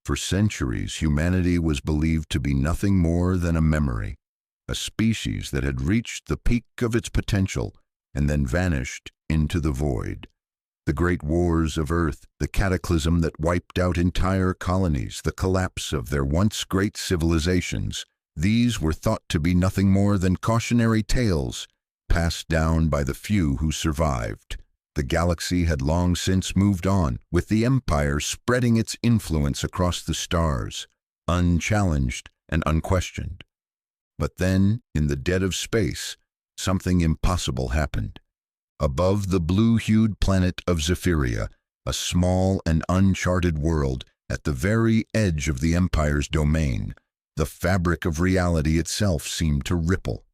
For centuries, humanity was believed to be nothing more than a memory, a species that had reached the peak of its potential and then vanished into the void. The great wars of Earth, the cataclysm that wiped out entire colonies, the collapse of their once great civilizations, these were thought to be nothing more than cautionary tales passed down by the few who survived. The galaxy had long since moved on, with the Empire spreading its influence across the stars, unchallenged and unquestioned. But then, in the dead of space, something impossible happened. Above the blue-hued planet of Zephyria, a small and uncharted world at the very edge of the Empire's domain, the fabric of reality itself seemed to ripple.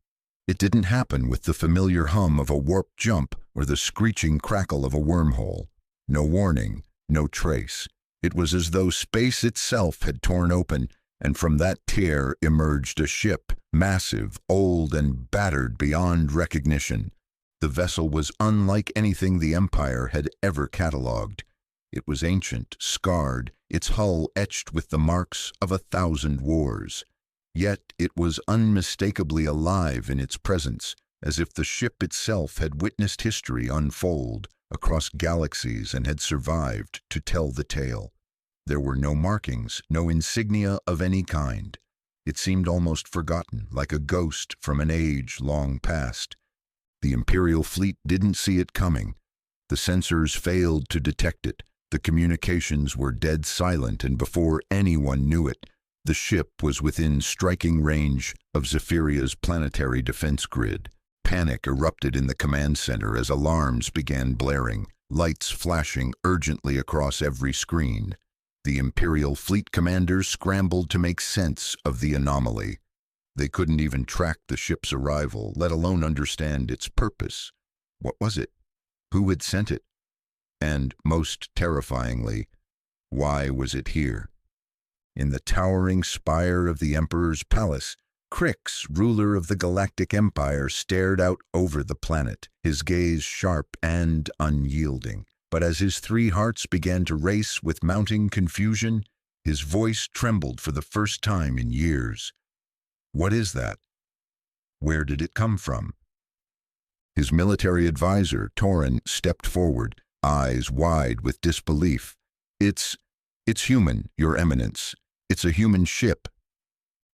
It didn't happen with the familiar hum of a warp jump or the screeching crackle of a wormhole. No warning, no trace. It was as though space itself had torn open, and from that tear emerged a ship, massive, old, and battered beyond recognition. The vessel was unlike anything the Empire had ever catalogued. It was ancient, scarred, its hull etched with the marks of 1,000 wars. Yet it was unmistakably alive in its presence, as if the ship itself had witnessed history unfold across galaxies and had survived to tell the tale. There were no markings, no insignia of any kind. It seemed almost forgotten, like a ghost from an age long past. The Imperial fleet didn't see it coming. The sensors failed to detect it. The communications were dead silent, and before anyone knew it, the ship was within striking range of Zephyria's planetary defense grid. Panic erupted in the command center as alarms began blaring, lights flashing urgently across every screen. The Imperial fleet commanders scrambled to make sense of the anomaly. They couldn't even track the ship's arrival, let alone understand its purpose. What was it? Who had sent it? And, most terrifyingly, why was it here? In the towering spire of the Emperor's palace, Crix, ruler of the Galactic Empire, stared out over the planet, his gaze sharp and unyielding. But as his 3 hearts began to race with mounting confusion, his voice trembled for the first time in years. What is that? Where did it come from? His military advisor, Torin, stepped forward, eyes wide with disbelief. It's human, Your Eminence. It's a human ship.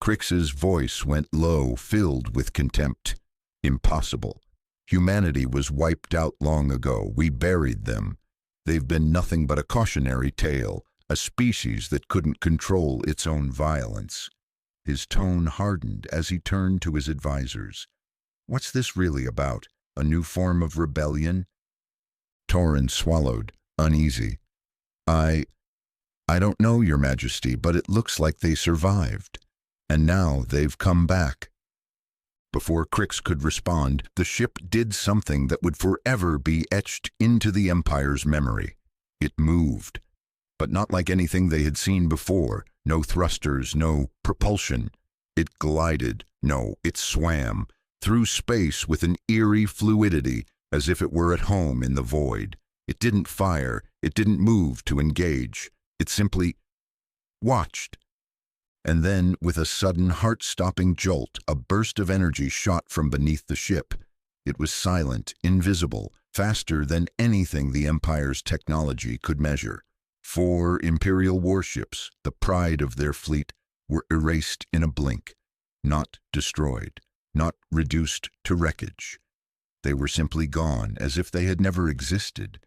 Crix's voice went low, filled with contempt. Impossible. Humanity was wiped out long ago. We buried them. They've been nothing but a cautionary tale, a species that couldn't control its own violence. His tone hardened as he turned to his advisors. What's this really about? A new form of rebellion? Torin swallowed, uneasy. I don't know, Your Majesty, but it looks like they survived. And now they've come back. Before Crix could respond, the ship did something that would forever be etched into the Empire's memory. It moved, but not like anything they had seen before. No thrusters, no propulsion. It glided, no, it swam, through space with an eerie fluidity, as if it were at home in the void. It didn't fire, it didn't move to engage. It simply watched. And then, with a sudden heart-stopping jolt, a burst of energy shot from beneath the ship. It was silent, invisible, faster than anything the Empire's technology could measure. 4 Imperial warships, the pride of their fleet, were erased in a blink, not destroyed, not reduced to wreckage. They were simply gone, as if they had never existed.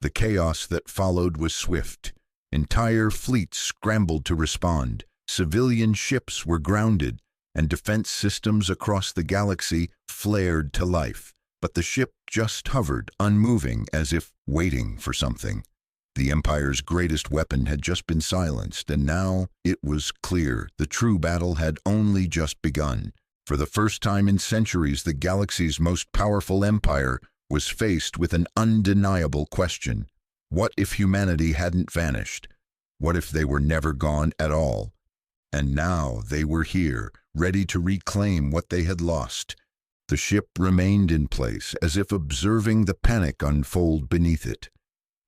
The chaos that followed was swift. Entire fleets scrambled to respond. Civilian ships were grounded, and defense systems across the galaxy flared to life. But the ship just hovered, unmoving, as if waiting for something. The Empire's greatest weapon had just been silenced, and now it was clear the true battle had only just begun. For the first time in centuries, the galaxy's most powerful empire was faced with an undeniable question. What if humanity hadn't vanished? What if they were never gone at all? And now they were here, ready to reclaim what they had lost. The ship remained in place, as if observing the panic unfold beneath it.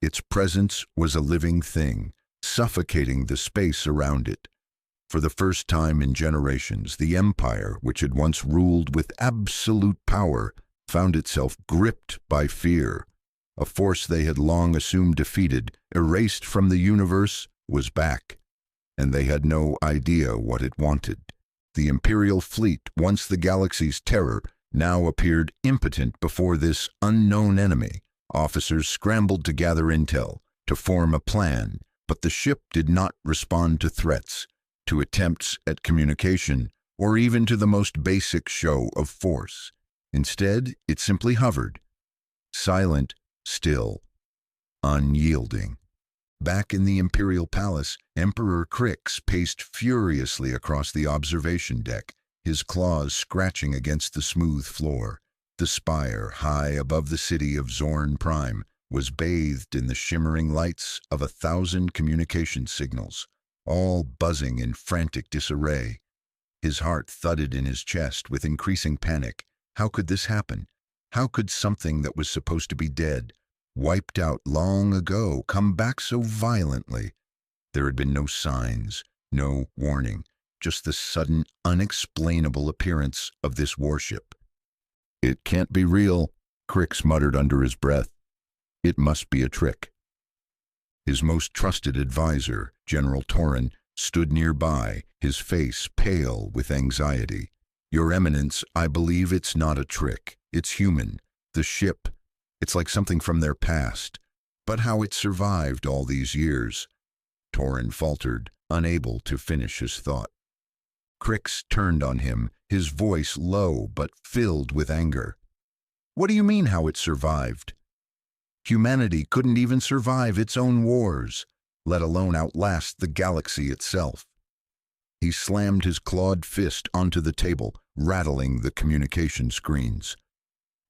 Its presence was a living thing, suffocating the space around it. For the first time in generations, the Empire, which had once ruled with absolute power, found itself gripped by fear. A force they had long assumed defeated, erased from the universe, was back, and they had no idea what it wanted. The Imperial fleet, once the galaxy's terror, now appeared impotent before this unknown enemy. Officers scrambled to gather intel, to form a plan, but the ship did not respond to threats, to attempts at communication, or even to the most basic show of force. Instead, it simply hovered, silent, still, unyielding. Back in the Imperial Palace, Emperor Crix paced furiously across the observation deck, his claws scratching against the smooth floor. The spire, high above the city of Zorn Prime, was bathed in the shimmering lights of 1,000 communication signals, all buzzing in frantic disarray. His heart thudded in his chest with increasing panic. How could this happen? How could something that was supposed to be dead, wiped out long ago, come back so violently? There had been no signs, no warning, just the sudden, unexplainable appearance of this warship. "It can't be real," Crix muttered under his breath. "It must be a trick." His most trusted advisor, General Torin, stood nearby, his face pale with anxiety. "Your Eminence, I believe it's not a trick. It's human. The ship, it's like something from their past. But how it survived all these years?" Torin faltered, unable to finish his thought. Crix turned on him, his voice low but filled with anger. "What do you mean how it survived? Humanity couldn't even survive its own wars, let alone outlast the galaxy itself." He slammed his clawed fist onto the table, rattling the communication screens.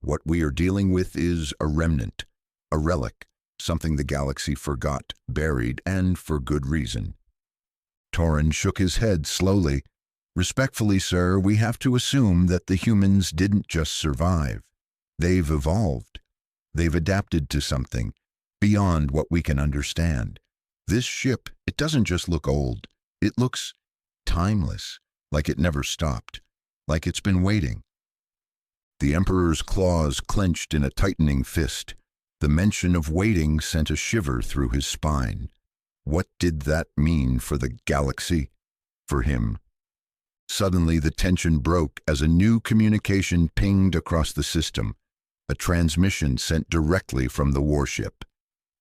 "What we are dealing with is a remnant, a relic, something the galaxy forgot, buried, and for good reason." Torin shook his head slowly. "Respectfully, sir, we have to assume that the humans didn't just survive. They've evolved. They've adapted to something beyond what we can understand. This ship, it doesn't just look old. It looks timeless, like it never stopped, like it's been waiting." The Emperor's claws clenched in a tightening fist. The mention of waiting sent a shiver through his spine. What did that mean for the galaxy? For him? Suddenly the tension broke as a new communication pinged across the system, a transmission sent directly from the warship.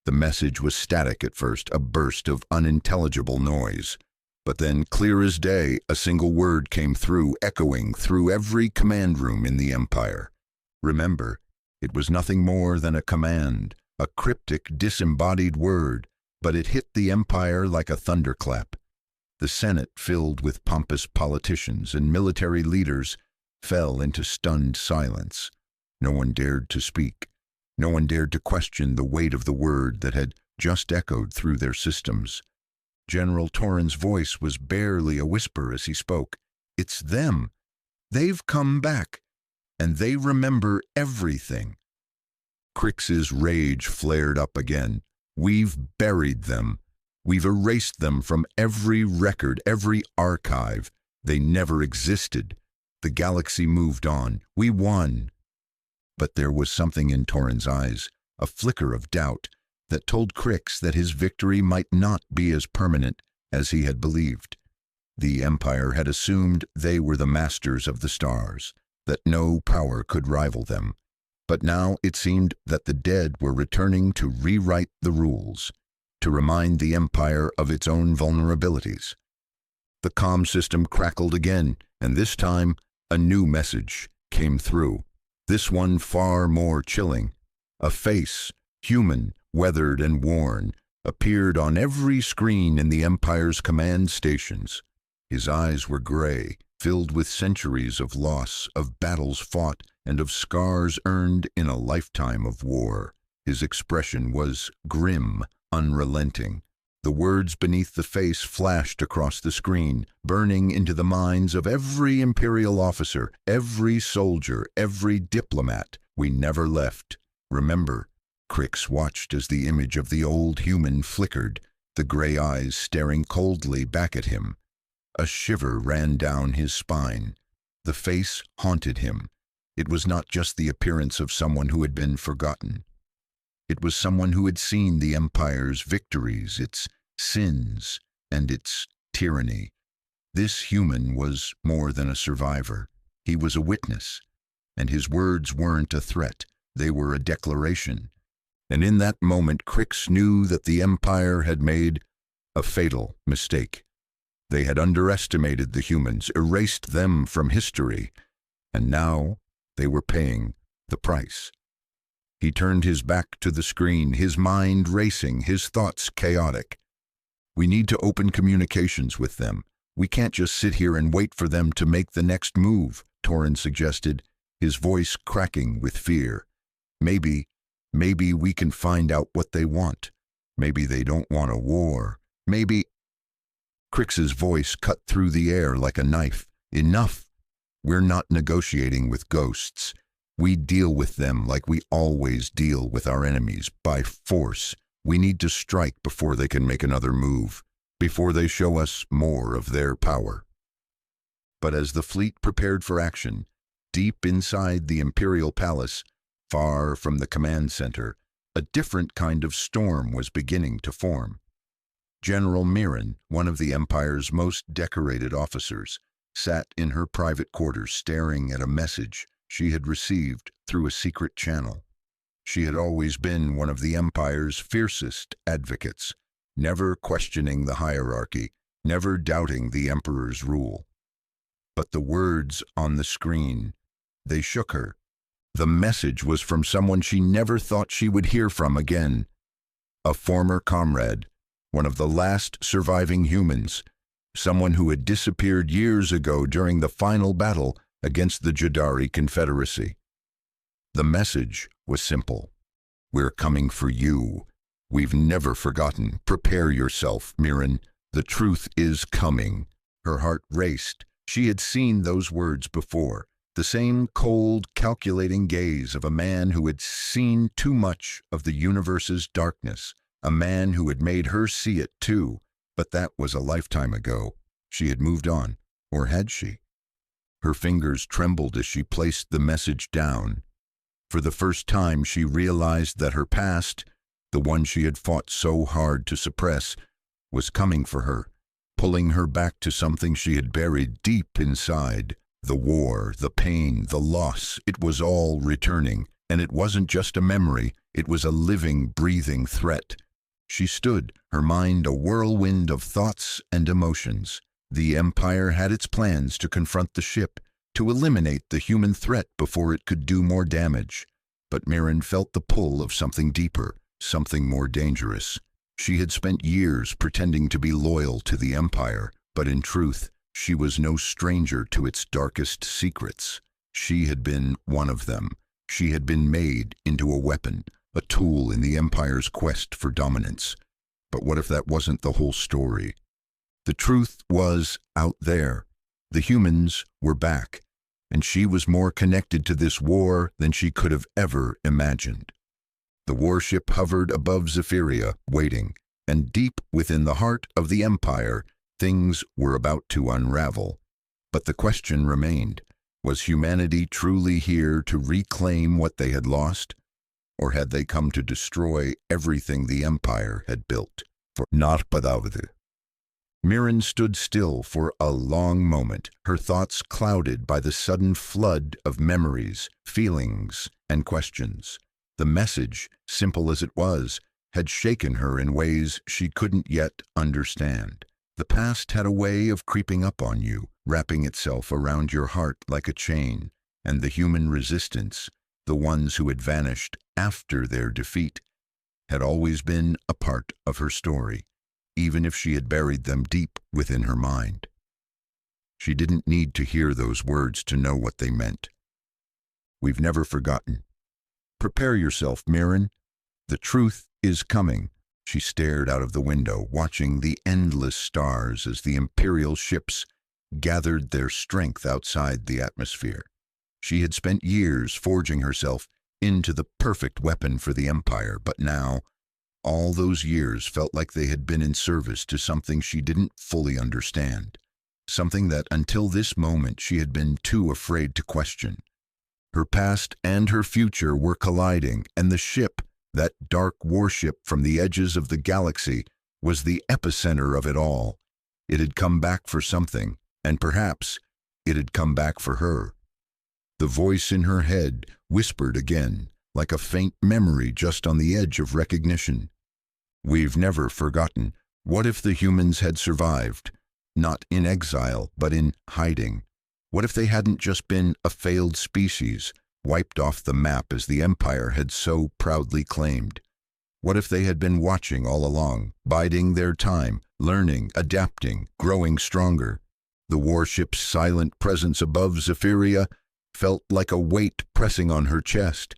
The message was static at first, a burst of unintelligible noise. But then, clear as day, a single word came through, echoing through every command room in the Empire. Remember, it was nothing more than a command, a cryptic, disembodied word, but it hit the Empire like a thunderclap. The Senate, filled with pompous politicians and military leaders, fell into stunned silence. No one dared to speak. No one dared to question the weight of the word that had just echoed through their systems. General Torin's voice was barely a whisper as he spoke. "It's them. They've come back, and they remember everything." Crix's rage flared up again. "We've buried them. We've erased them from every record, every archive. They never existed. The galaxy moved on. We won." But there was something in Torin's eyes, a flicker of doubt, that told Crix that his victory might not be as permanent as he had believed. The Empire had assumed they were the masters of the stars, that no power could rival them. But now it seemed that the dead were returning to rewrite the rules, to remind the Empire of its own vulnerabilities. The comm system crackled again, and this time a new message came through. This one far more chilling. A face, human, weathered and worn, appeared on every screen in the Empire's command stations. His eyes were gray, filled with centuries of loss, of battles fought, and of scars earned in a lifetime of war. His expression was grim, unrelenting. The words beneath the face flashed across the screen, burning into the minds of every Imperial officer, every soldier, every diplomat. "We never left. Remember." Crix watched as the image of the old human flickered, the gray eyes staring coldly back at him. A shiver ran down his spine. The face haunted him. It was not just the appearance of someone who had been forgotten. It was someone who had seen the Empire's victories, its sins, and its tyranny. This human was more than a survivor. He was a witness, and his words weren't a threat. They were a declaration. And in that moment, Crix knew that the Empire had made a fatal mistake. They had underestimated the humans, erased them from history, and now they were paying the price. He turned his back to the screen, his mind racing, his thoughts chaotic. We need to open communications with them. We can't just sit here and wait for them to make the next move, Torrin suggested, his voice cracking with fear. Maybe we can find out what they want. Maybe they don't want a war. Maybe... Crix's voice cut through the air like a knife. Enough! We're not negotiating with ghosts. We deal with them like we always deal with our enemies, by force. We need to strike before they can make another move, before they show us more of their power. But as the fleet prepared for action, deep inside the Imperial Palace, far from the command center, a different kind of storm was beginning to form. General Mirren, one of the Empire's most decorated officers, sat in her private quarters staring at a message she had received through a secret channel. She had always been one of the Empire's fiercest advocates, never questioning the hierarchy, never doubting the Emperor's rule. But the words on the screen, they shook her. The message was from someone she never thought she would hear from again. A former comrade, one of the last surviving humans, someone who had disappeared years ago during the final battle against the Jadari Confederacy. The message was simple. We're coming for you. We've never forgotten. Prepare yourself, Mirren. The truth is coming. Her heart raced. She had seen those words before. The same cold, calculating gaze of a man who had seen too much of the universe's darkness. A man who had made her see it too. But that was a lifetime ago. She had moved on. Or had she? Her fingers trembled as she placed the message down. For the first time, she realized that her past, the one she had fought so hard to suppress, was coming for her, pulling her back to something she had buried deep inside. The war, the pain, the loss, it was all returning, and it wasn't just a memory, it was a living, breathing threat. She stood, her mind a whirlwind of thoughts and emotions. The Empire had its plans to confront the ship, to eliminate the human threat before it could do more damage. But Mirren felt the pull of something deeper, something more dangerous. She had spent years pretending to be loyal to the Empire, but in truth, she was no stranger to its darkest secrets. She had been one of them. She had been made into a weapon, a tool in the Empire's quest for dominance. But what if that wasn't the whole story? The truth was out there. The humans were back, and she was more connected to this war than she could have ever imagined. The warship hovered above Zephyria, waiting, and deep within the heart of the Empire, things were about to unravel. But the question remained, was humanity truly here to reclaim what they had lost? Or had they come to destroy everything the Empire had built? For not Badavide. Mirren stood still for a long moment, her thoughts clouded by the sudden flood of memories, feelings, and questions. The message, simple as it was, had shaken her in ways she couldn't yet understand. The past had a way of creeping up on you, wrapping itself around your heart like a chain, and the human resistance, the ones who had vanished after their defeat, had always been a part of her story, even if she had buried them deep within her mind. She didn't need to hear those words to know what they meant. We've never forgotten. Prepare yourself, Mirren. The truth is coming. She stared out of the window, watching the endless stars as the Imperial ships gathered their strength outside the atmosphere. She had spent years forging herself into the perfect weapon for the Empire, but now All those years felt like they had been in service to something she didn't fully understand, something that until this moment she had been too afraid to question. Her past and her future were colliding, and the ship, that dark warship from the edges of the galaxy, was the epicenter of it all. It had come back for something, and perhaps it had come back for her. The voice in her head whispered again, like a faint memory just on the edge of recognition. We've never forgotten. What if the humans had survived? Not in exile, but in hiding. What if they hadn't just been a failed species, wiped off the map as the Empire had so proudly claimed? What if they had been watching all along, biding their time, learning, adapting, growing stronger? The warship's silent presence above Zephyria felt like a weight pressing on her chest,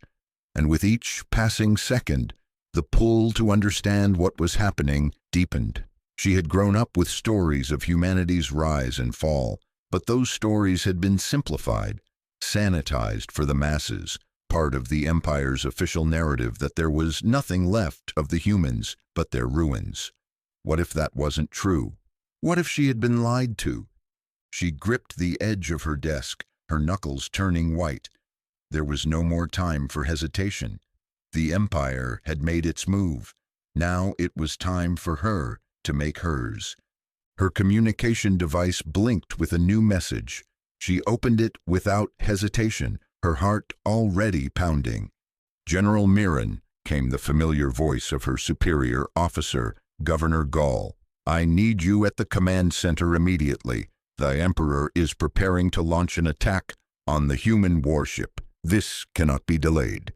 and with each passing second, the pull to understand what was happening deepened. She had grown up with stories of humanity's rise and fall, but those stories had been simplified, sanitized for the masses, part of the Empire's official narrative that there was nothing left of the humans but their ruins. What if that wasn't true? What if she had been lied to? She gripped the edge of her desk, her knuckles turning white. There was no more time for hesitation. The Empire had made its move. Now it was time for her to make hers. Her communication device blinked with a new message. She opened it without hesitation, her heart already pounding. "General Mirren," came the familiar voice of her superior officer, Governor Gall. "I need you at the command center immediately. The Emperor is preparing to launch an attack on the human warship. This cannot be delayed."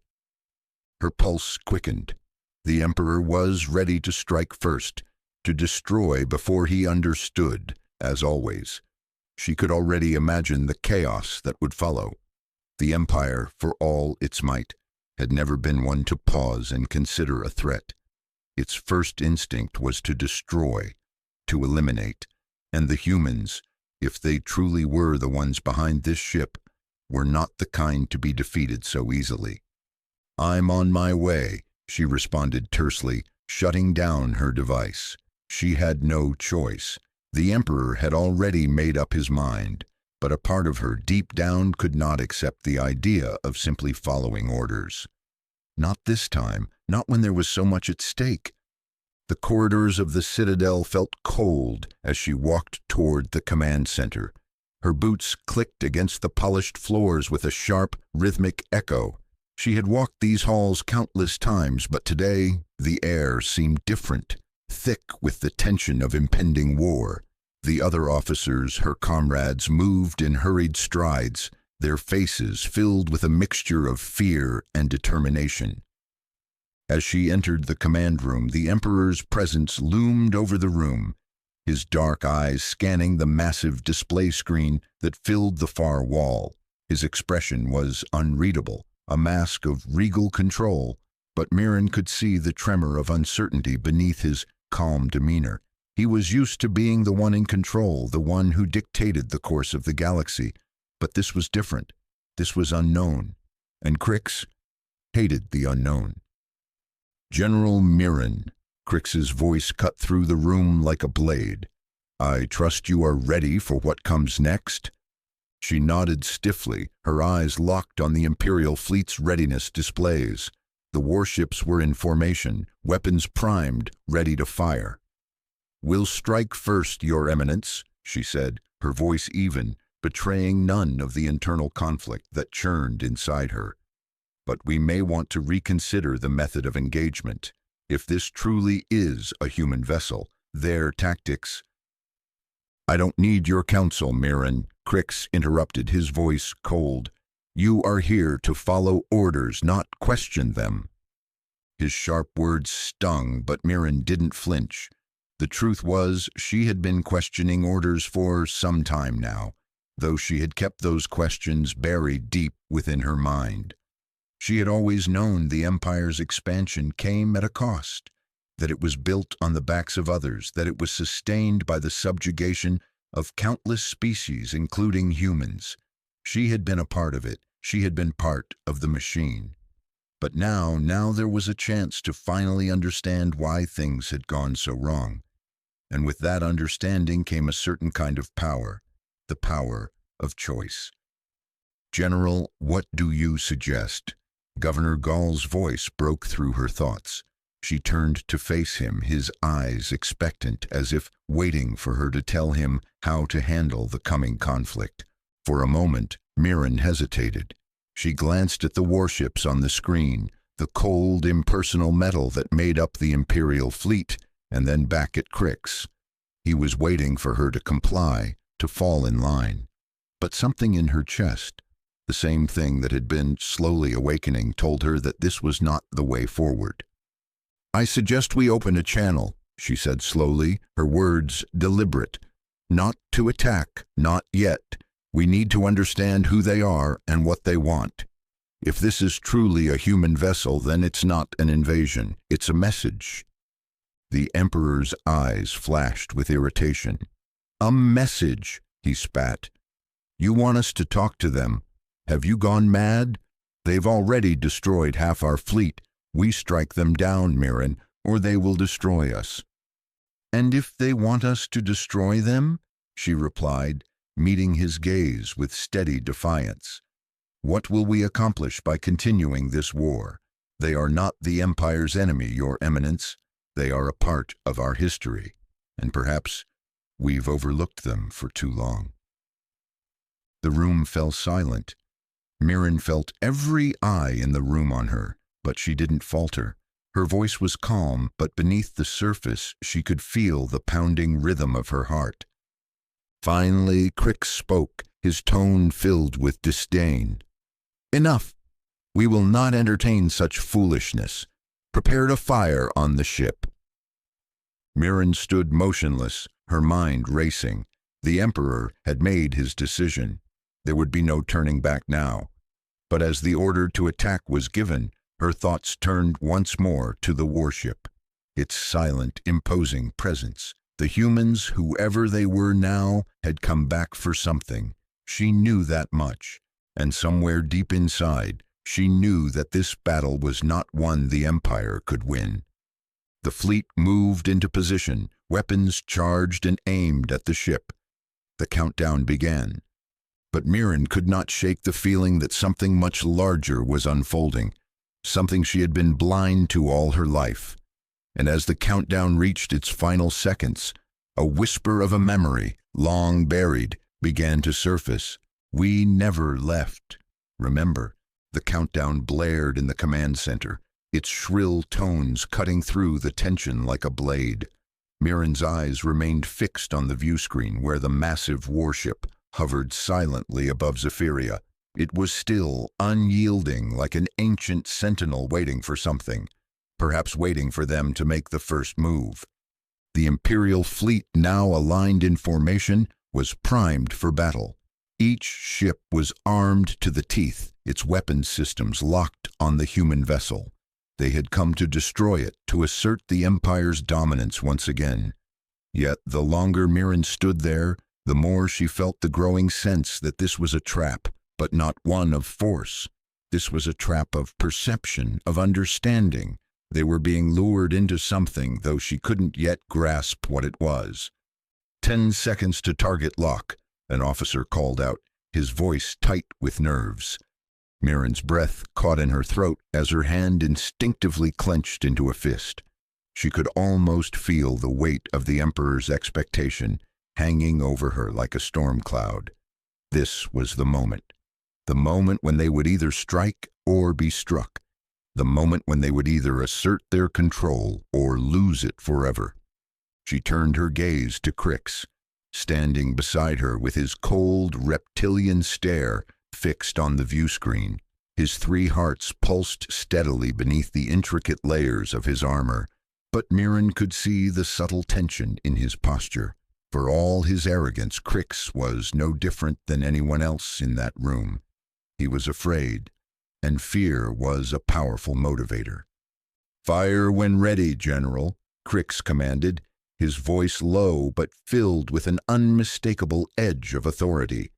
Her pulse quickened. The Emperor was ready to strike first, to destroy before he understood, as always. She could already imagine the chaos that would follow. The Empire, for all its might, had never been one to pause and consider a threat. Its first instinct was to destroy, to eliminate, and the humans, if they truly were the ones behind this ship, were not the kind to be defeated so easily. "I'm on my way," she responded tersely, shutting down her device. She had no choice. The Emperor had already made up his mind, but a part of her deep down could not accept the idea of simply following orders. Not this time, not when there was so much at stake. The corridors of the Citadel felt cold as she walked toward the command center. Her boots clicked against the polished floors with a sharp, rhythmic echo. She had walked these halls countless times, but today the air seemed different, thick with the tension of impending war. The other officers, her comrades, moved in hurried strides, their faces filled with a mixture of fear and determination. As she entered the command room, the Emperor's presence loomed over the room, his dark eyes scanning the massive display screen that filled the far wall. His expression was unreadable, a mask of regal control, but Mirren could see the tremor of uncertainty beneath his calm demeanor. He was used to being the one in control, the one who dictated the course of the galaxy, but this was different. This was unknown, and Crix hated the unknown. "General Mirren," Crix's voice cut through the room like a blade. "I trust you are ready for what comes next?" She nodded stiffly, her eyes locked on the Imperial fleet's readiness displays. The warships were in formation, weapons primed, ready to fire. "We'll strike first, Your Eminence," she said, her voice even, betraying none of the internal conflict that churned inside her. "But we may want to reconsider the method of engagement. If this truly is a human vessel, their tactics—" "I don't need your counsel, Mirren," Crix interrupted, his voice cold. "You are here to follow orders, not question them." His sharp words stung, but Mirren didn't flinch. The truth was, she had been questioning orders for some time now, though she had kept those questions buried deep within her mind. She had always known the Empire's expansion came at a cost, that it was built on the backs of others, that it was sustained by the subjugation of countless species, including humans. She had been a part of it. She had been part of the machine. But now there was a chance to finally understand why things had gone so wrong. And with that understanding came a certain kind of power, the power of choice. "General, what do you suggest?" Governor Gall's voice broke through her thoughts. She turned to face him, his eyes expectant, as if waiting for her to tell him how to handle the coming conflict. For a moment, Mirren hesitated. She glanced at the warships on the screen, the cold, impersonal metal that made up the Imperial fleet, and then back at Crix. He was waiting for her to comply, to fall in line. But something in her chest, the same thing that had been slowly awakening, told her that this was not the way forward. "I suggest we open a channel," she said slowly, her words deliberate. "Not to attack, not yet. We need to understand who they are and what they want. If this is truly a human vessel, then it's not an invasion. It's a message." The Emperor's eyes flashed with irritation. "A message," he spat. "You want us to talk to them? Have you gone mad? They've already destroyed half our fleet. We strike them down, Mirren, or they will destroy us." "And if they want us to destroy them?" she replied, meeting his gaze with steady defiance. "What will we accomplish by continuing this war? They are not the Empire's enemy, Your Eminence. They are a part of our history, and perhaps we've overlooked them for too long." The room fell silent. Mirren felt every eye in the room on her, but she didn't falter. Her voice was calm, but beneath the surface she could feel the pounding rhythm of her heart. Finally, Crix spoke, his tone filled with disdain. "Enough! We will not entertain such foolishness. Prepare to fire on the ship." Mirren stood motionless, her mind racing. The Emperor had made his decision. There would be no turning back now. But as the order to attack was given, her thoughts turned once more to the warship. Its silent, imposing presence. The humans, whoever they were now, had come back for something. She knew that much. And somewhere deep inside, she knew that this battle was not one the Empire could win. The fleet moved into position, weapons charged and aimed at the ship. The countdown began. But Mirren could not shake the feeling that something much larger was unfolding, something she had been blind to all her life. And as the countdown reached its final seconds, a whisper of a memory, long buried, began to surface. "We never left." Remember, the countdown blared in the command center, its shrill tones cutting through the tension like a blade. Mirren's eyes remained fixed on the view screen where the massive warship hovered silently above Zephyria. It was still, unyielding, like an ancient sentinel waiting for something, perhaps waiting for them to make the first move. The Imperial fleet, now aligned in formation, was primed for battle. Each ship was armed to the teeth, its weapon systems locked on the human vessel. They had come to destroy it, to assert the Empire's dominance once again. Yet the longer Mirren stood there, the more she felt the growing sense that this was a trap, but not one of force. This was a trap of perception, of understanding. They were being lured into something, though she couldn't yet grasp what it was. 10 seconds to target lock, an officer called out, his voice tight with nerves. Mirren's breath caught in her throat as her hand instinctively clenched into a fist. She could almost feel the weight of the Emperor's expectation hanging over her like a storm cloud. This was the moment when they would either strike or be struck, the moment when they would either assert their control or lose it forever. She turned her gaze to Crix, standing beside her with his cold, reptilian stare fixed on the view screen. His 3 hearts pulsed steadily beneath the intricate layers of his armor, but Mirren could see the subtle tension in his posture. For all his arrogance, Crix was no different than anyone else in that room. He was afraid, and fear was a powerful motivator. "Fire when ready, General," Crix commanded, his voice low but filled with an unmistakable edge of authority.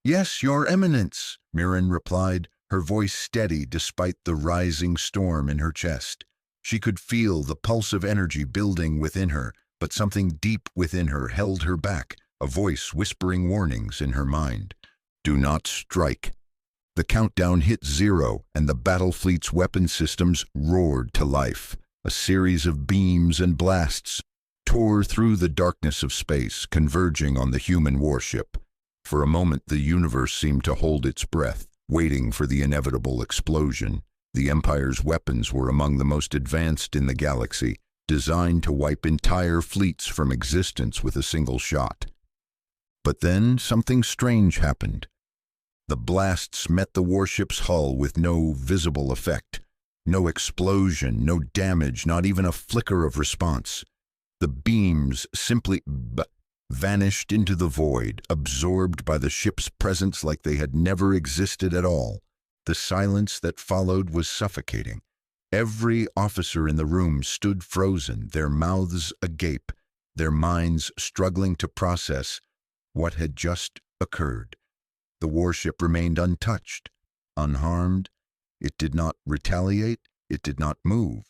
"Yes, Your Eminence," Mirren replied, her voice steady despite the rising storm in her chest. She could feel the pulse of energy building within her, but something deep within her held her back, a voice whispering warnings in her mind. Do not strike. The countdown hit 0, and the battle fleet's weapon systems roared to life. A series of beams and blasts tore through the darkness of space, converging on the human warship. For a moment, the universe seemed to hold its breath, waiting for the inevitable explosion. The Empire's weapons were among the most advanced in the galaxy, designed to wipe entire fleets from existence with a single shot. But then something strange happened. The blasts met the warship's hull with no visible effect. No explosion, no damage, not even a flicker of response. The beams simply vanished into the void, absorbed by the ship's presence like they had never existed at all. The silence that followed was suffocating. Every officer in the room stood frozen, their mouths agape, their minds struggling to process what had just occurred. The warship remained untouched, unharmed. It did not retaliate, it did not move.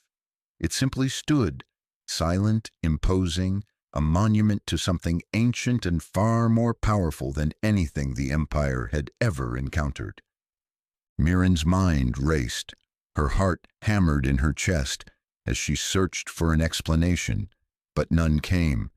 It simply stood, silent, imposing, a monument to something ancient and far more powerful than anything the Empire had ever encountered. Mirren's mind raced, her heart hammered in her chest as she searched for an explanation, but none came.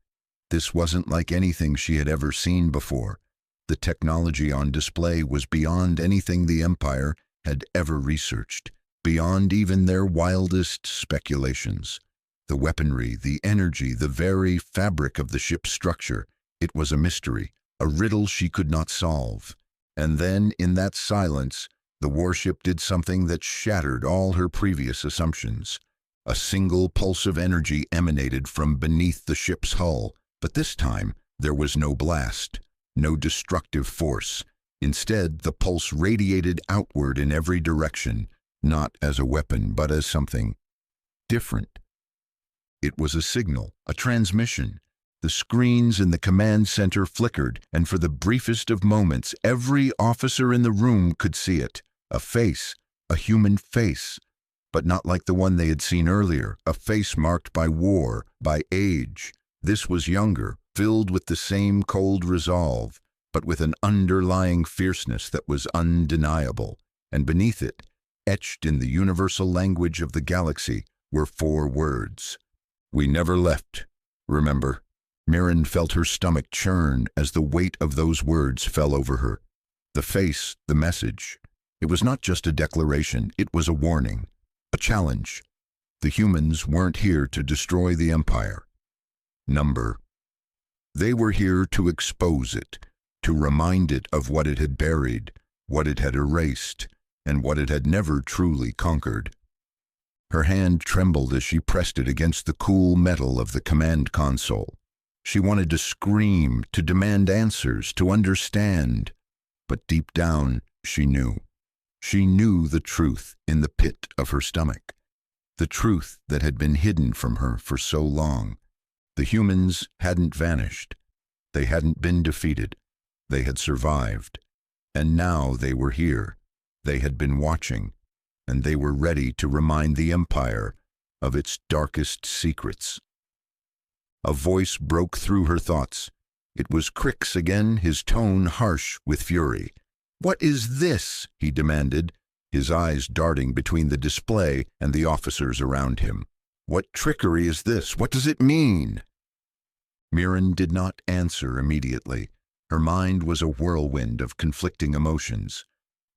This wasn't like anything she had ever seen before. The technology on display was beyond anything the Empire had ever researched, beyond even their wildest speculations. The weaponry, the energy, the very fabric of the ship's structure, it was a mystery, a riddle she could not solve. And then, in that silence, the warship did something that shattered all her previous assumptions. A single pulse of energy emanated from beneath the ship's hull, but this time there was no blast, no destructive force. Instead, the pulse radiated outward in every direction, not as a weapon, but as something different. It was a signal, a transmission. The screens in the command center flickered, and for the briefest of moments, every officer in the room could see it. A face, a human face, but not like the one they had seen earlier, a face marked by war, by age. This was younger, filled with the same cold resolve, but with an underlying fierceness that was undeniable. And beneath it, etched in the universal language of the galaxy, were 4 words. We never left, remember? Mirren felt her stomach churn as the weight of those words fell over her. The face, the message. It was not just a declaration, it was a warning, a challenge. The humans weren't here to destroy the Empire. They were here to expose it, to remind it of what it had buried, what it had erased, and what it had never truly conquered. Her hand trembled as she pressed it against the cool metal of the command console. She wanted to scream, to demand answers, to understand. But deep down, she knew. She knew the truth in the pit of her stomach, the truth that had been hidden from her for so long. The humans hadn't vanished. They hadn't been defeated. They had survived. And now they were here. They had been watching, and they were ready to remind the Empire of its darkest secrets. A voice broke through her thoughts. It was Crix again, his tone harsh with fury. "What is this?" he demanded, his eyes darting between the display and the officers around him. "What trickery is this? What does it mean?" Mirren did not answer immediately. Her mind was a whirlwind of conflicting emotions.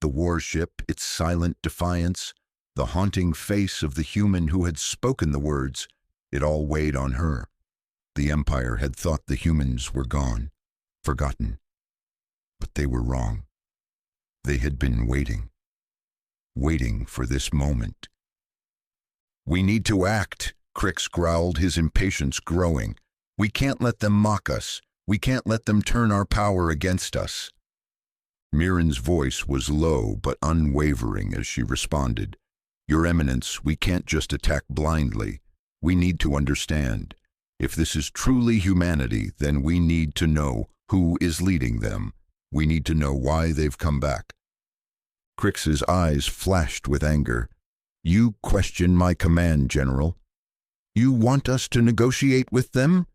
The warship, its silent defiance, the haunting face of the human who had spoken the words, it all weighed on her. The Empire had thought the humans were gone, forgotten. But they were wrong. They had been waiting for this moment. "We need to act," Crix growled, his impatience growing. "We can't let them mock us. We can't let them turn our power against us." Mirren's voice was low but unwavering as she responded. "Your Eminence, we can't just attack blindly. We need to understand. If this is truly humanity, then we need to know who is leading them. We need to know why they've come back." Crix's eyes flashed with anger. "You question my command, General. You want us to negotiate with them?"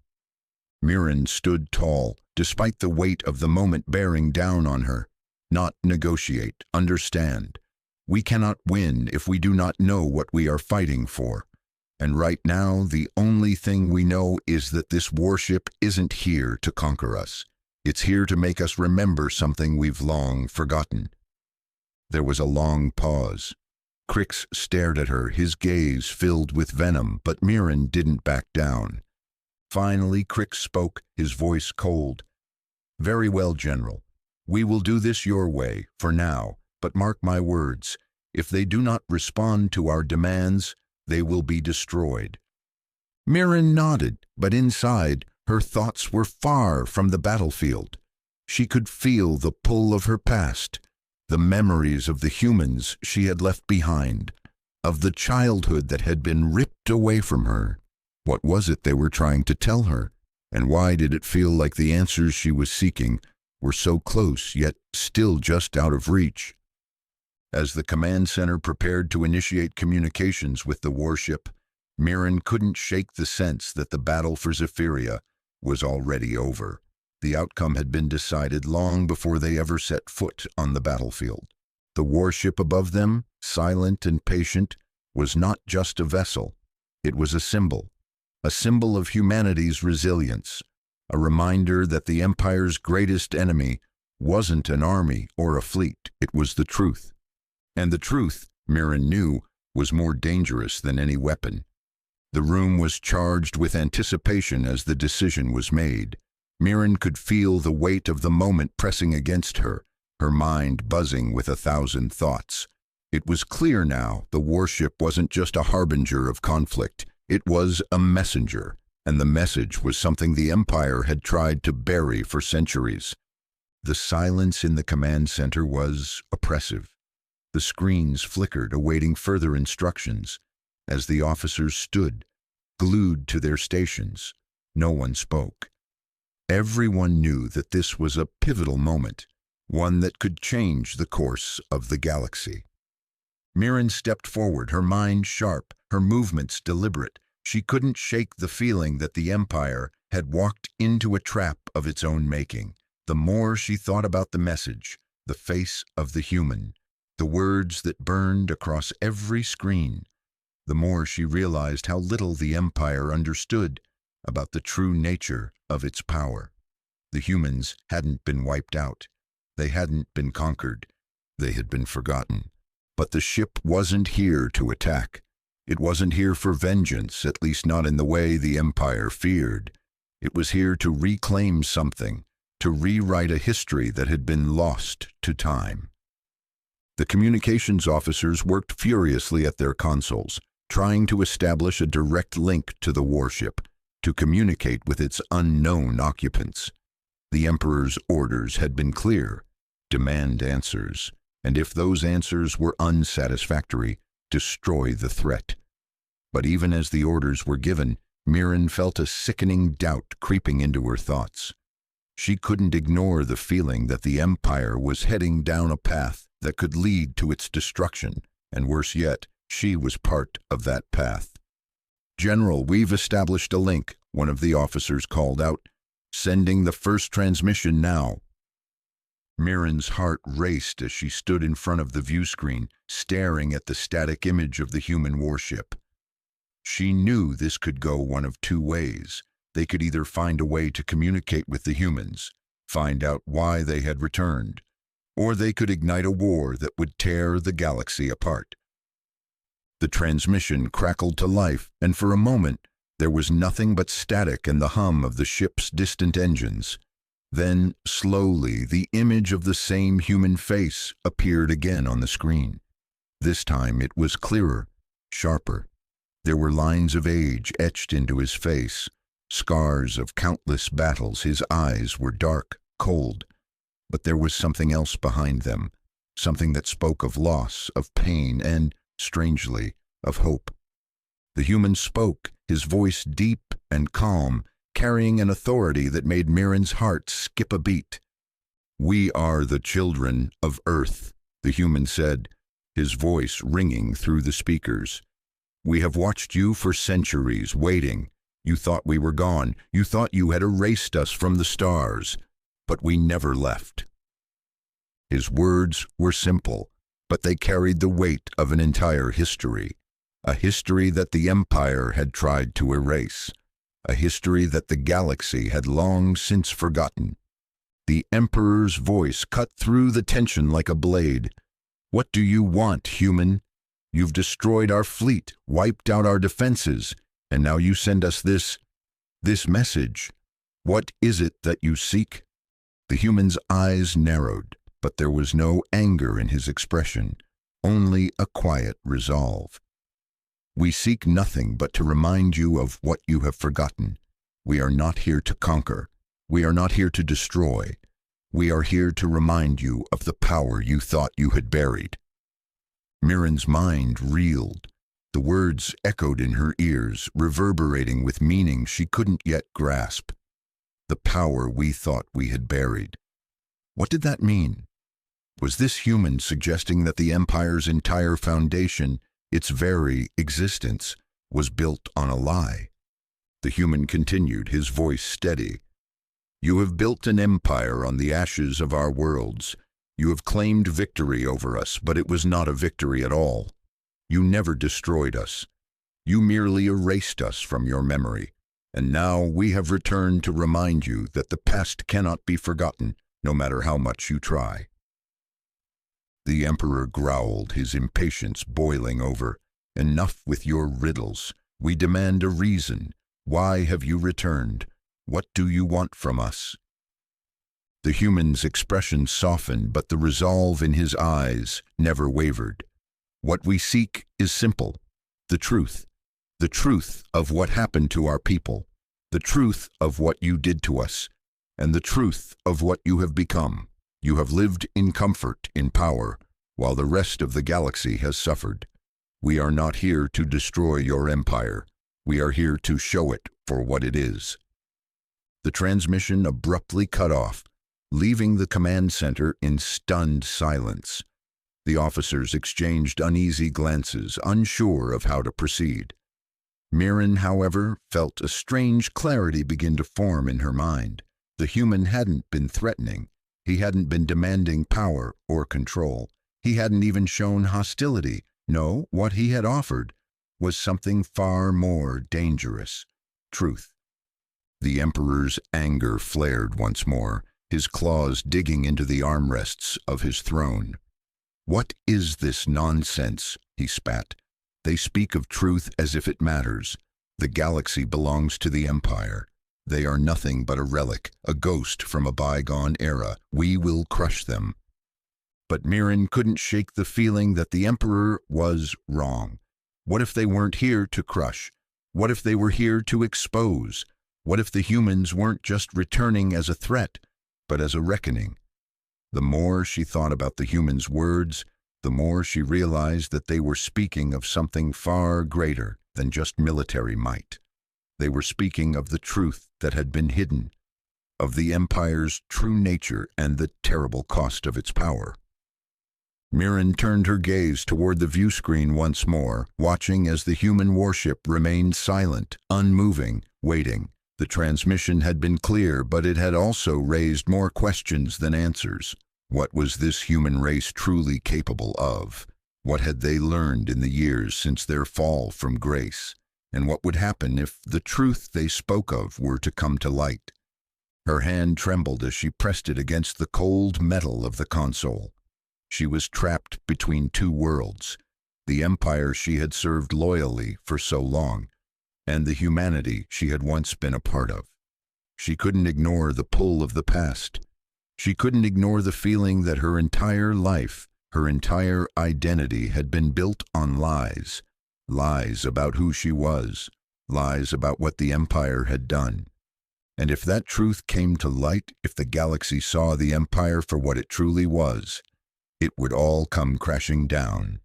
Mirren stood tall, despite the weight of the moment bearing down on her. "Not negotiate, understand. We cannot win if we do not know what we are fighting for. And right now, the only thing we know is that this warship isn't here to conquer us. It's here to make us remember something we've long forgotten." There was a long pause. Crix stared at her, his gaze filled with venom, but Mirren didn't back down. Finally, Crix spoke, his voice cold. "Very well, General. We will do this your way, for now, but mark my words, if they do not respond to our demands, they will be destroyed." Mirren nodded, but inside, her thoughts were far from the battlefield. She could feel the pull of her past, the memories of the humans she had left behind, of the childhood that had been ripped away from her. What was it they were trying to tell her, and why did it feel like the answers she was seeking were so close, yet still just out of reach? As the command center prepared to initiate communications with the warship, Mirren couldn't shake the sense that the battle for Zephyria was already over. The outcome had been decided long before they ever set foot on the battlefield. The warship above them, silent and patient, was not just a vessel. It was a symbol of humanity's resilience, a reminder that the Empire's greatest enemy wasn't an army or a fleet, it was the truth. And the truth, Mirren knew, was more dangerous than any weapon. The room was charged with anticipation as the decision was made. Mirren could feel the weight of the moment pressing against her, her mind buzzing with 1,000 thoughts. It was clear now the warship wasn't just a harbinger of conflict, it was a messenger, and the message was something the Empire had tried to bury for centuries. The silence in the command center was oppressive. The screens flickered, awaiting further instructions. As the officers stood, glued to their stations, no one spoke. Everyone knew that this was a pivotal moment, one that could change the course of the galaxy. Mirren stepped forward, her mind sharp, her movements deliberate. She couldn't shake the feeling that the Empire had walked into a trap of its own making. The more she thought about the message, the face of the human, the words that burned across every screen, the more she realized how little the Empire understood about the true nature of its power. The humans hadn't been wiped out. They hadn't been conquered. They had been forgotten. But the ship wasn't here to attack. It wasn't here for vengeance, at least not in the way the Empire feared. It was here to reclaim something, to rewrite a history that had been lost to time. The communications officers worked furiously at their consoles, trying to establish a direct link to the warship, to communicate with its unknown occupants. The Emperor's orders had been clear: demand answers, and if those answers were unsatisfactory, destroy the threat. But even as the orders were given, Mirren felt a sickening doubt creeping into her thoughts. She couldn't ignore the feeling that the Empire was heading down a path that could lead to its destruction, and worse yet, she was part of that path. "General, we've established a link," one of the officers called out. "Sending the first transmission now." Mirren's heart raced as she stood in front of the view screen, staring at the static image of the human warship. She knew this could go one of two ways. They could either find a way to communicate with the humans, find out why they had returned, or they could ignite a war that would tear the galaxy apart. The transmission crackled to life, and for a moment, there was nothing but static and the hum of the ship's distant engines. Then, slowly, the image of the same human face appeared again on the screen. This time it was clearer, sharper. There were lines of age etched into his face, scars of countless battles. His eyes were dark, cold. But there was something else behind them, something that spoke of loss, of pain, and, strangely, of hope. The human spoke, his voice deep and calm, carrying an authority that made Mirren's heart skip a beat. "We are the children of Earth," The human said, his voice ringing through the speakers. "We have watched you for centuries, waiting. You thought we were gone. You thought you had erased us from the stars. But we never left." His words were simple, but they carried the weight of an entire history. A history that the Empire had tried to erase. A history that the galaxy had long since forgotten. The Emperor's voice cut through the tension like a blade. "What do you want, human? You've destroyed our fleet, wiped out our defenses, and now you send us this message. What is it that you seek?" The human's eyes narrowed, but there was no anger in his expression, only a quiet resolve. "We seek nothing but to remind you of what you have forgotten. We are not here to conquer. We are not here to destroy. We are here to remind you of the power you thought you had buried." Mirren's mind reeled. The words echoed in her ears, reverberating with meaning she couldn't yet grasp. The power we thought we had buried. What did that mean? Was this human suggesting that the Empire's entire foundation, its very existence, was built on a lie? The human continued, his voice steady. "You have built an empire on the ashes of our worlds. You have claimed victory over us, but it was not a victory at all. You never destroyed us. You merely erased us from your memory. And now we have returned to remind you that the past cannot be forgotten, no matter how much you try." The Emperor growled, his impatience boiling over. "Enough with your riddles. We demand a reason. Why have you returned? What do you want from us?" The human's expression softened, but the resolve in his eyes never wavered. "What we seek is simple. The truth. The truth of what happened to our people. The truth of what you did to us. And the truth of what you have become. You have lived in comfort, in power, while the rest of the galaxy has suffered. We are not here to destroy your empire. We are here to show it for what it is." The transmission abruptly cut off, leaving the command center in stunned silence. The officers exchanged uneasy glances, unsure of how to proceed. Mirren, however, felt a strange clarity begin to form in her mind. The human hadn't been threatening. He hadn't been demanding power or control. He hadn't even shown hostility. No, what he had offered was something far more dangerous: truth. The Emperor's anger flared once more, his claws digging into the armrests of his throne. "What is this nonsense?" he spat. "They speak of truth as if it matters. The galaxy belongs to the Empire. They are nothing but a relic, a ghost from a bygone era. We will crush them." But Mirren couldn't shake the feeling that the Emperor was wrong. What if they weren't here to crush? What if they were here to expose? What if the humans weren't just returning as a threat, but as a reckoning? The more she thought about the humans' words, the more she realized that they were speaking of something far greater than just military might. They were speaking of the truth that had been hidden, of the Empire's true nature and the terrible cost of its power. Mirren turned her gaze toward the view screen once more, watching as the human warship remained silent, unmoving, waiting. The transmission had been clear, but it had also raised more questions than answers. What was this human race truly capable of? What had they learned in the years since their fall from grace? And what would happen if the truth they spoke of were to come to light? Her hand trembled as she pressed it against the cold metal of the console. She was trapped between two worlds: the empire she had served loyally for so long, and the humanity she had once been a part of. She couldn't ignore the pull of the past. She couldn't ignore the feeling that her entire life, her entire identity had been built on lies. Lies about who she was, lies about what the Empire had done. And if that truth came to light, if the galaxy saw the Empire for what it truly was, it would all come crashing down.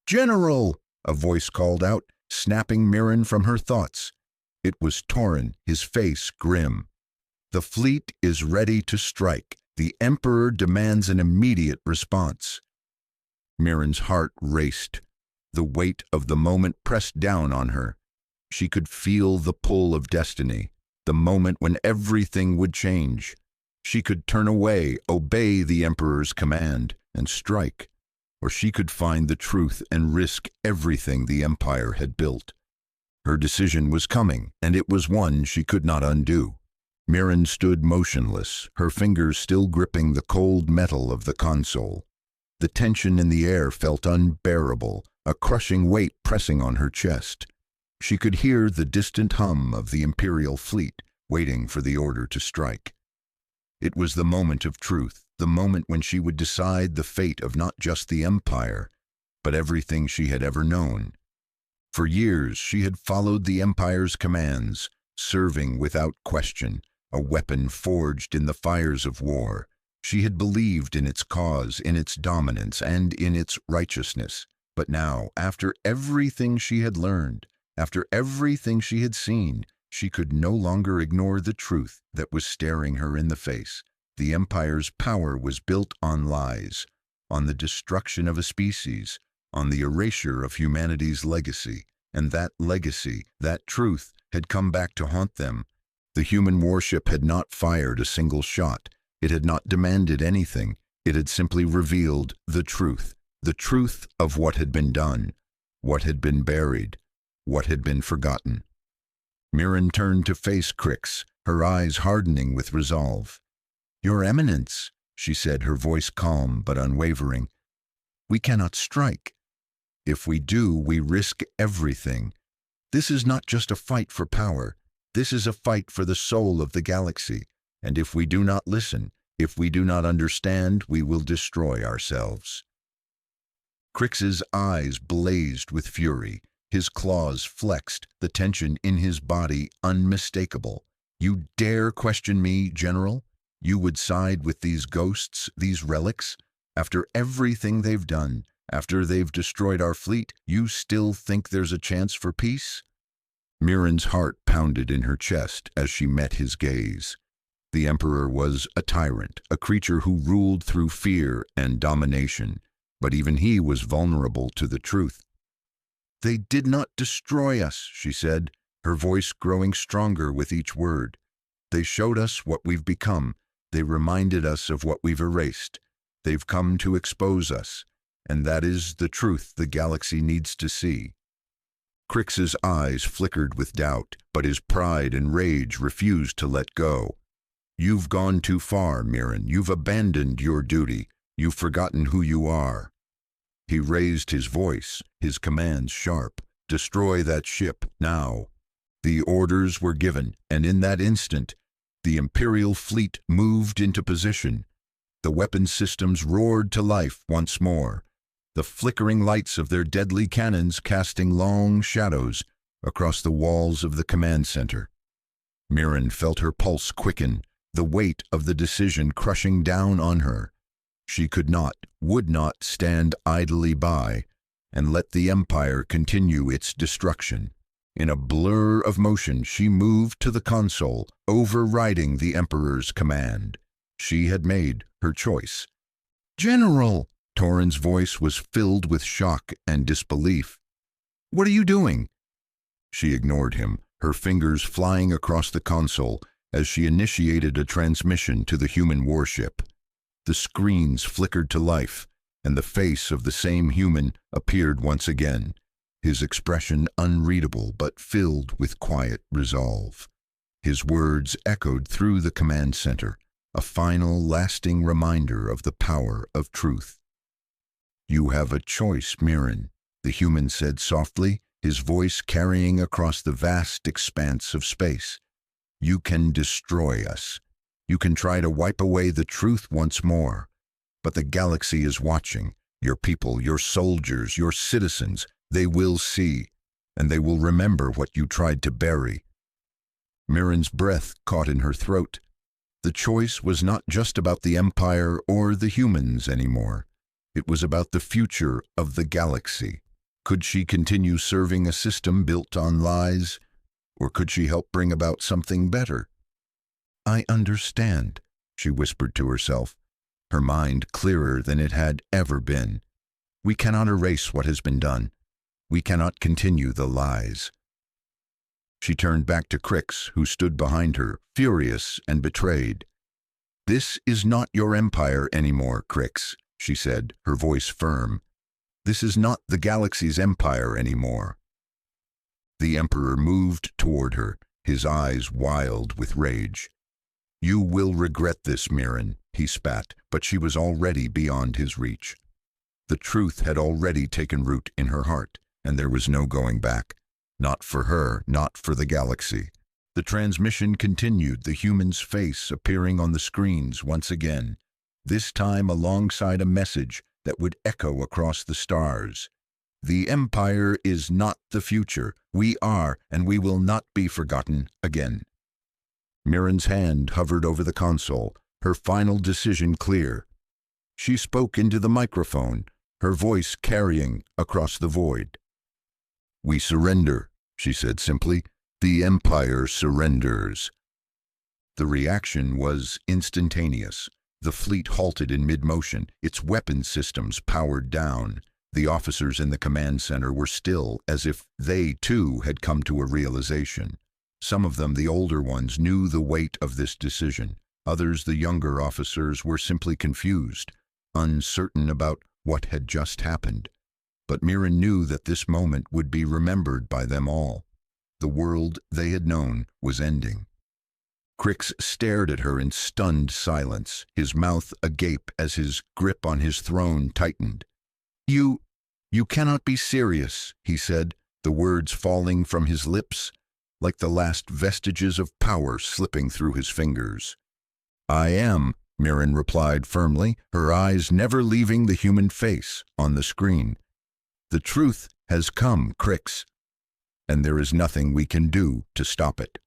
"General!" a voice called out, snapping Mirren from her thoughts. It was Torrin, his face grim. "The fleet is ready to strike. The Emperor demands an immediate response." Mirren's heart raced. The weight of the moment pressed down on her. She could feel the pull of destiny, the moment when everything would change. She could turn away, obey the Emperor's command, and strike. Or she could find the truth and risk everything the Empire had built. Her decision was coming, and it was one she could not undo. Mirren stood motionless, her fingers still gripping the cold metal of the console. The tension in the air felt unbearable, a crushing weight pressing on her chest. She could hear the distant hum of the Imperial fleet, waiting for the order to strike. It was the moment of truth, the moment when she would decide the fate of not just the Empire, but everything she had ever known. For years she had followed the Empire's commands, serving without question, a weapon forged in the fires of war. She had believed in its cause, in its dominance, and in its righteousness. But now, after everything she had learned, after everything she had seen, she could no longer ignore the truth that was staring her in the face. The Empire's power was built on lies, on the destruction of a species, on the erasure of humanity's legacy. And that legacy, that truth, had come back to haunt them. The human warship had not fired a single shot. It had not demanded anything. It had simply revealed the truth of what had been done, what had been buried, what had been forgotten. Mirren turned to face Crix, her eyes hardening with resolve. "Your Eminence," she said, her voice calm but unwavering, "we cannot strike. If we do, we risk everything. This is not just a fight for power. This is a fight for the soul of the galaxy. And if we do not listen, if we do not understand, we will destroy ourselves." Crix's eyes blazed with fury. His claws flexed, the tension in his body unmistakable. "You dare question me, General? You would side with these ghosts, these relics? After everything they've done, after they've destroyed our fleet, you still think there's a chance for peace?" Mirren's heart pounded in her chest as she met his gaze. The Emperor was a tyrant, a creature who ruled through fear and domination, but even he was vulnerable to the truth. "They did not destroy us," she said, her voice growing stronger with each word. "They showed us what we've become. They reminded us of what we've erased. They've come to expose us, and that is the truth the galaxy needs to see." Crix's eyes flickered with doubt, but his pride and rage refused to let go. "You've gone too far, Mirren. You've abandoned your duty. You've forgotten who you are." He raised his voice, his commands sharp. "Destroy that ship, now." The orders were given, and in that instant, the Imperial fleet moved into position. The weapon systems roared to life once more, the flickering lights of their deadly cannons casting long shadows across the walls of the command center. Mirren felt her pulse quicken, the weight of the decision crushing down on her. She could not, would not stand idly by and let the Empire continue its destruction. In a blur of motion, she moved to the console, overriding the Emperor's command. She had made her choice. "General!" Torrin's voice was filled with shock and disbelief. "What are you doing?" She ignored him, her fingers flying across the console as she initiated a transmission to the human warship. The screens flickered to life, and the face of the same human appeared once again, his expression unreadable but filled with quiet resolve. His words echoed through the command center, a final, lasting reminder of the power of truth. "You have a choice, Mirren," the human said softly, his voice carrying across the vast expanse of space. "You can destroy us. You can try to wipe away the truth once more. But the galaxy is watching. Your people, your soldiers, your citizens, they will see, and they will remember what you tried to bury." Mirren's breath caught in her throat. The choice was not just about the Empire or the humans anymore. It was about the future of the galaxy. Could she continue serving a system built on lies, or could she help bring about something better? "I understand," she whispered to herself, her mind clearer than it had ever been. We cannot erase what has been done. We cannot continue the lies. She turned back to Crix, who stood behind her, furious and betrayed. "This is not your empire anymore, Crix," she said, her voice firm. "This is not the galaxy's empire anymore." The Emperor moved toward her, his eyes wild with rage. "You will regret this, Mirren," he spat, but she was already beyond his reach. The truth had already taken root in her heart, and there was no going back. Not for her, not for the galaxy. The transmission continued, the human's face appearing on the screens once again, this time alongside a message that would echo across the stars. "The Empire is not the future. We are, and we will not be forgotten again." Mirren's hand hovered over the console, her final decision clear. She spoke into the microphone, her voice carrying across the void. "We surrender," she said simply. "The Empire surrenders." The reaction was instantaneous. The fleet halted in mid-motion, its weapons systems powered down. The officers in the command center were still, as if they, too, had come to a realization. Some of them, the older ones, knew the weight of this decision. Others, the younger officers, were simply confused, uncertain about what had just happened. But Mirren knew that this moment would be remembered by them all. The world they had known was ending. Crix stared at her in stunned silence, his mouth agape as his grip on his throne tightened. You cannot be serious," he said, the words falling from his lips, like the last vestiges of power slipping through his fingers. "I am," Mirren replied firmly, her eyes never leaving the human face on the screen. "The truth has come, Crix, and there is nothing we can do to stop it."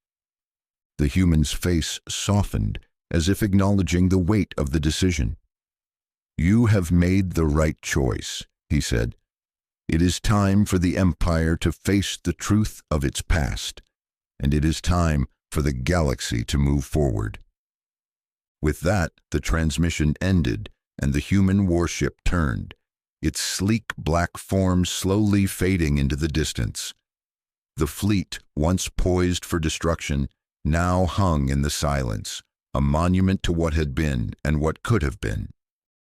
The human's face softened, as if acknowledging the weight of the decision. "You have made the right choice," he said. "It is time for the Empire to face the truth of its past, and it is time for the galaxy to move forward." With that, the transmission ended, and the human warship turned, its sleek black form slowly fading into the distance. The fleet, once poised for destruction, now hung in the silence, a monument to what had been and what could have been.